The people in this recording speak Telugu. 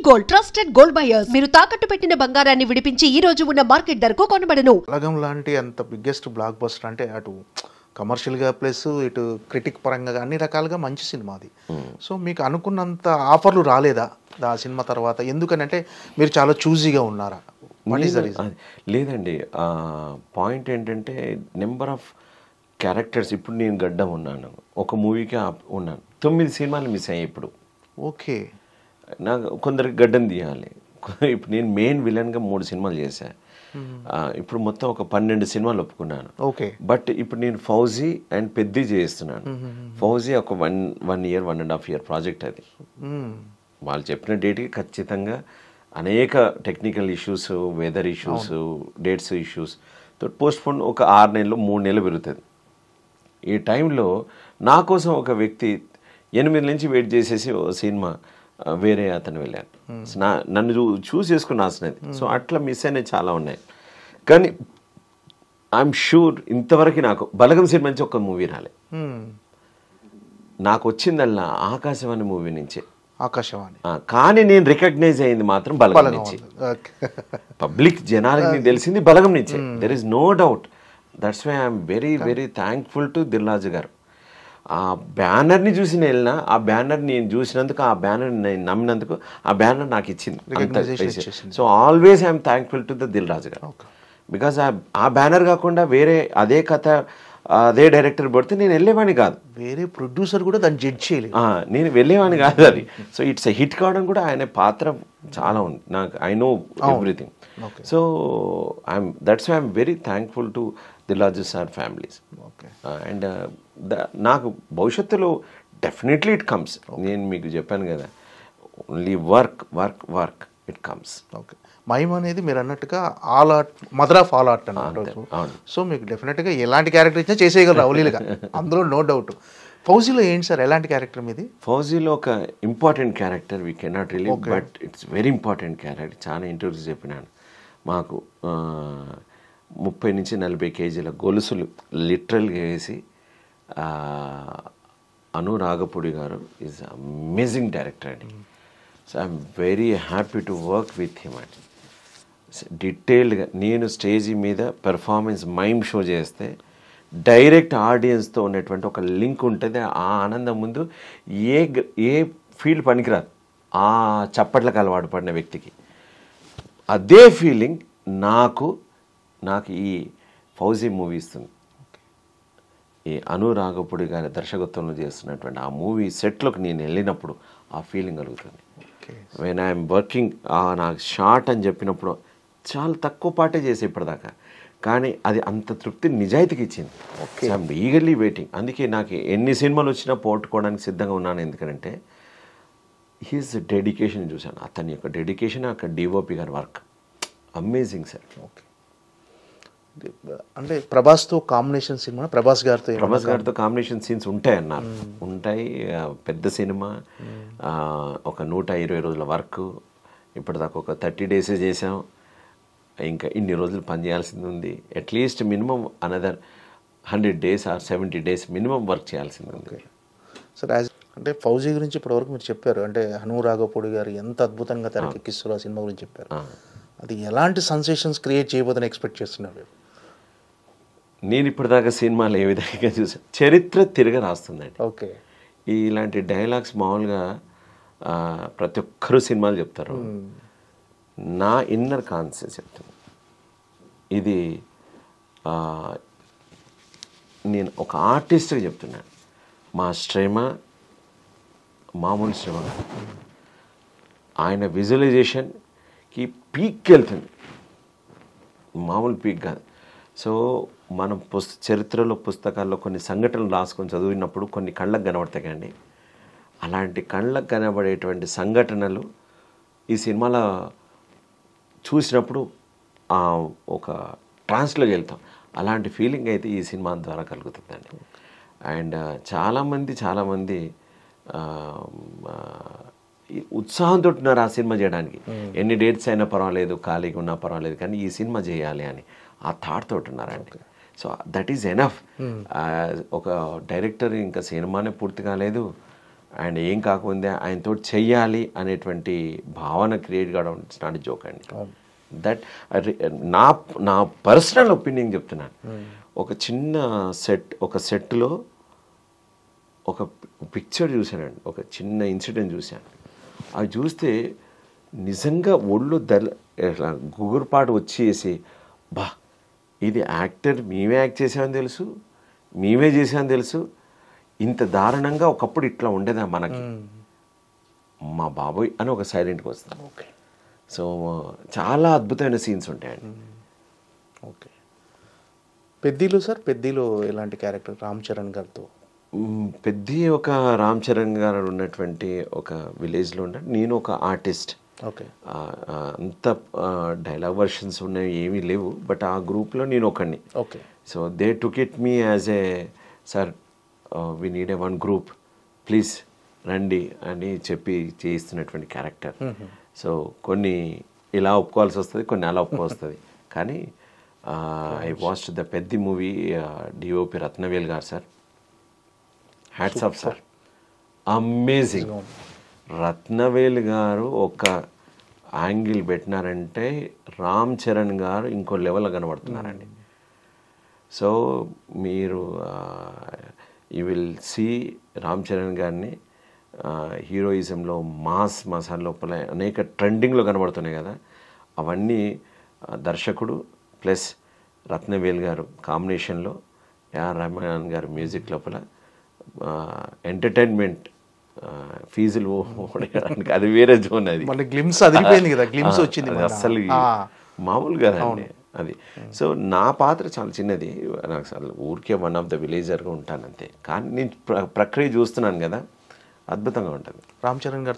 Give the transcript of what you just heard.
గోల్డ్ ట్రస్టెడ్ గోల్డ్ బయర్స్ మీరు తాకట్టు పెట్టిన బంగారాన్ని విడిపించి ఈ రోజు ఉన్న మార్కెట్ ధరకు కొనబడను. బలగం లాంటి అంత బిగ్గెస్ట్ బ్లాక్ బస్టర్ అంటే అటు కమర్షియల్గా ప్లస్ ఇటు క్రిటిక్ పరంగా అన్ని రకాలుగా మంచి సినిమా అది. సో మీకు అనుకున్నంత ఆఫర్లు రాలేదా ఆ సినిమా తర్వాత? ఎందుకనంటే మీరు చాలా చూజీగా ఉన్నారా? లేదండి, పాయింట్ ఏంటంటే నెంబర్ ఆఫ్ క్యారెక్టర్స్. ఇప్పుడు నేను గడ్డం ఉన్నాను, ఒక మూవీకి ఉన్నాను, 9 సినిమాలు మిస్ అయ్యాయి. ఇప్పుడు ఓకే, నాకు కొందరికి గడ్డం తీయాలి. ఇప్పుడు నేను మెయిన్ విలన్గా 3 సినిమాలు చేశాను. ఇప్పుడు మొత్తం ఒక 12 సినిమాలు ఒప్పుకున్నాను. ఓకే, బట్ ఇప్పుడు నేను ఫౌజీ అండ్ పెద్ది చేస్తున్నాను. ఫౌజీ ఒక 1 year 1.5 year ప్రాజెక్ట్ అది. వాళ్ళు చెప్పిన డేట్కి ఖచ్చితంగా అనేక technical issues, weather issues, dates issues తో పోస్ట్పోన్ ఒక 6 నెలలు 3 నెలలు పెరుగుతుంది. ఈ టైంలో నా కోసం ఒక వ్యక్తి 8 నుంచి వెయిట్ చేసేసి ఓ సినిమా వేరే అతను వెళ్ళాను. నన్ను చూస్ చేసుకుని రాసినది. సో అట్లా మిస్ అయినవి చాలా ఉన్నాయి. కానీ ఐఎమ్ షూర్ ఇంతవరకు నాకు బలగం సినిమా నుంచి ఒక మూవీ రాలే. నాకు వచ్చిందల్లా ఆకాశవాణి మూవీ నుంచే. ఆకాశవాణి. కానీ నేను రికగ్నైజ్ అయింది మాత్రం బలగం నుంచి. పబ్లిక్ జనాలకి తెలిసింది బలగం నుంచే. There is no doubt. That's why I'm very very thankful to Dil Raju garu. ఆ బ్యానర్ని చూసి నేను వెళ్ళినా, ఆ బ్యానర్ నేను చూసినందుకు, ఆ బ్యానర్ నేను నమ్మినందుకు ఆ బ్యానర్ నాకు ఇచ్చింది. So always I'm thankful to the Dil Raju గారు. బికాస్ ఆ బ్యానర్ కాకుండా వేరే అదే కథ అదే డైరెక్టర్ పడితే నేను వెళ్ళేవాడిని కాదు. వేరే ప్రొడ్యూసర్ కూడా దాన్ని జడ్జ్ చేయలేదు, నేను వెళ్ళేవాడిని కాదు అది. సో ఇట్స్ హిట్ కావడం కూడా ఆయన పాత్ర చాలా ఉంది. నాకు I know everything. So that's why I'm very thankful to Dil Raju sir families. And నాకు భవిష్యత్తులో డెఫినెట్లీ ఇట్ కమ్స్. నేను మీకు చెప్పాను కదా, only work work work it comes. Okay, mime అనేది మీరు అన్నట్టుగా all art, mother of all art అన్నట్టు. సో మీకు డెఫినెట్గా ఎలాంటి క్యారెక్టర్ ఇచ్చినా చేసేయగలరు అవలీలుగా, అందులో నో డౌట్. ఫౌజీలో ఏంటి సార్, ఎలాంటి క్యారెక్టర్ మీది? ఫౌజీలో ఒక important character, we cannot relieve, but it's very important character. చాలా ఇంటర్వ్యూస్ చెప్పినాను. మాకు 30 నుంచి 40 కేజీల గొలుసులు లిటరల్గా వేసి అను రాఘపూడి గారు ఈజ్ అమేజింగ్ డైరెక్టర్ అండి. So I'm very happy to work with him అండి. డీటెయిల్డ్గా నేను స్టేజ్ మీద పెర్ఫార్మెన్స్ మైమ్ షో చేస్తే డైరెక్ట్ ఆడియన్స్తో ఉన్నటువంటి ఒక లింక్ ఉంటుంది. ఆ ఆనందం ముందు ఏ ఫీల్డ్ పనికిరాదు. ఆ చప్పట్లకు అలవాటు పడిన వ్యక్తికి అదే ఫీలింగ్ నాకు ఈ ఫౌజీ మూవీ ఇస్తుంది. ఈ అను రాఘపూడి గారి దర్శకత్వంలో చేస్తున్నటువంటి ఆ మూవీ సెట్లోకి నేను వెళ్ళినప్పుడు ఆ ఫీలింగ్ కలుగుతుంది. వెన్ ఐఎమ్ వర్కింగ్, నాకు షార్ట్ అని చెప్పినప్పుడు చాలా తక్కువ పాటే చేసే ఇప్పటిదాకా, కానీ అది అంత తృప్తి నిజాయితీకి ఇచ్చింది. I'm eagerly waiting. అందుకే నాకు ఎన్ని సినిమాలు వచ్చినా పోగొట్టుకోవడానికి సిద్ధంగా ఉన్నాను. ఎందుకంటే హీస్ డెడికేషన్ చూశాను, అతని యొక్క డెడికేషన్, అక్కడ డిఓపి గారి వర్క్ అమేజింగ్ సార్. ఓకే, అంటే ప్రభాస్తో కాంబినేషన్ సినిమా, ప్రభాస్ గారితో కాంబినేషన్ సీన్స్ ఉంటాయి అన్నారు. ఉంటాయి. పెద్ద సినిమా, ఒక 120 రోజుల వర్క్. ఇప్పటిదాకా ఒక 30 days చేసాం. ఇంకా ఇన్ని రోజులు పని చేయాల్సింది ఉంది. At least minimum another 100 days or 70 days minimum work చేయాల్సింది ఉంది. సార్ అంటే ఫౌజీ గురించి ఇప్పటివరకు మీరు చెప్పారు, అంటే అను రాఘపూడి గారు ఎంత అద్భుతంగా తెరకెక్కిస్తారు ఆ సినిమా గురించి చెప్పారు. అది ఎలాంటి సెన్సేషన్స్ క్రియేట్ చేయబోదని ఎక్స్పెక్ట్ చేస్తున్నారు? నేను ఇప్పటిదాకా సినిమాలు ఏ విధంగా చూసాను, చరిత్ర తిరగ రాస్తుందండి. ఓకే, ఇలాంటి డైలాగ్స్ మామూలుగా ప్రతి ఒక్కరూ సినిమాలు చెప్తారు. నా ఇన్నర్ కాన్షియస్ చెప్తాను. ఇది నేను ఒక ఆర్టిస్ట్గా చెప్తున్నాను. మా శ్రమ మామూలు శ్రమ, ఆయన విజువలైజేషన్కి పీక్కి వెళ్తుంది, మామూలు పీక్ కాదు. సో మనం చరిత్రలో పుస్తకాల్లో కొన్ని సంఘటనలు రాసుకొని చదివినప్పుడు కొన్ని కళ్ళకు కనబడతాయి కండి. అలాంటి కళ్ళకు కనబడేటువంటి సంఘటనలు ఈ సినిమాలో చూసినప్పుడు ఒక ట్రాన్స్లోకి వెళ్తాం. అలాంటి ఫీలింగ్ అయితే ఈ సినిమా ద్వారా కలుగుతుందండి. అండ్ చాలామంది ఉత్సాహంతో ఉన్నారు ఆ సినిమా చేయడానికి. ఎన్ని డేట్స్ అయినా పర్వాలేదు, ఖాళీగా ఉన్నా పర్వాలేదు, కానీ ఈ సినిమా చేయాలి అని ఆ థాట్ తోటి ఉన్నారండి. So that is enough. ఒక డైరెక్టర్ ఇంకా సినిమానే పూర్తి కాలేదు అండ్ ఏం కాకముందే ఆయనతో చెయ్యాలి అనేటువంటి భావన క్రియేట్ కావడం ఇట్స్ నాట్ జోక్ అండి. దట్ నా నా పర్సనల్ ఒపీనియన్ చెప్తున్నాను. ఒక చిన్న ఒక సెట్లో ఒక పిక్చర్ చూశానండి, ఒక చిన్న ఇన్సిడెంట్ చూశాను. అవి చూస్తే నిజంగా ఒళ్ళు గుగురుపాటు వచ్చేసి, బా ఇది యాక్టర్ మేమే యాక్ట్ చేసామని తెలుసు, మేమే చేసామని తెలుసు, ఇంత దారుణంగా ఒకప్పుడు ఇట్లా ఉండేదా మనకి, మా బాబోయ్ అని ఒక సైలెంట్కి వస్తాం. ఓకే. సో చాలా అద్భుతమైన సీన్స్ ఉంటాయండి. ఓకే. పెద్దిలో సార్, పెద్దిలో ఎలాంటి క్యారెక్టర్ రామ్ చరణ్ గారితో? పెద్ద ఒక రామ్ చరణ్ గారు ఉన్నటువంటి ఒక విలేజ్లో ఉంటే నేను ఒక ఆర్టిస్ట్. ఓకే. అంత డైలాగ్ వర్షన్స్ ఉన్నాయి ఏమీ లేవు, బట్ ఆ గ్రూప్లో నేను ఒకడిని. Okay. So they took it me as a sir we need a one group please రండి అని చెప్పి చేయిస్తున్నటువంటి క్యారెక్టర్. సో కొన్ని ఇలా ఒప్పుకోవాల్సి వస్తుంది, కొన్ని అలా ఒప్పుకొస్తుంది. కానీ ఐ వాచ్డ్ ద పెద్ద movie, DOP Rathnavel garu sir, hats off sir, amazing. Rathnavel garu ఒక యాంగిల్ పెట్టినారంటే రామ్ చరణ్ గారు ఇంకో లెవెల్లో కనబడుతున్నారండి. సో మీరు you will see Ram Charan గారిని హీరోయిజంలో మాస్ మసాలా లోపల అనేక ట్రెండింగ్లో కనబడుతున్నాయి కదా, అవన్నీ దర్శకుడు ప్లస్ రత్నవేల్ గారు కాంబినేషన్లో, ఏఆర్ రెహమాన్ గారు మ్యూజిక్ లోపల ఎంటర్టైన్మెంట్ ఫీజులు ఓడడానికి అది వేరే జోన్. అది మన గ్లిమ్స్ అదిరిపోయింది కదా, గ్లిమ్స్ వచ్చింది అసలు మామూలు కదండి అది. సో నా పాత్ర చాలా చిన్నది, నాకు అసలు ఊరికే వన్ ఆఫ్ ద విలేజర్గా ఉంటాను అంతే. కానీ నేను ప్రక్రియ చూస్తున్నాను కదా, అద్భుతంగా ఉంటుంది. రామ్ చరణ్ గారు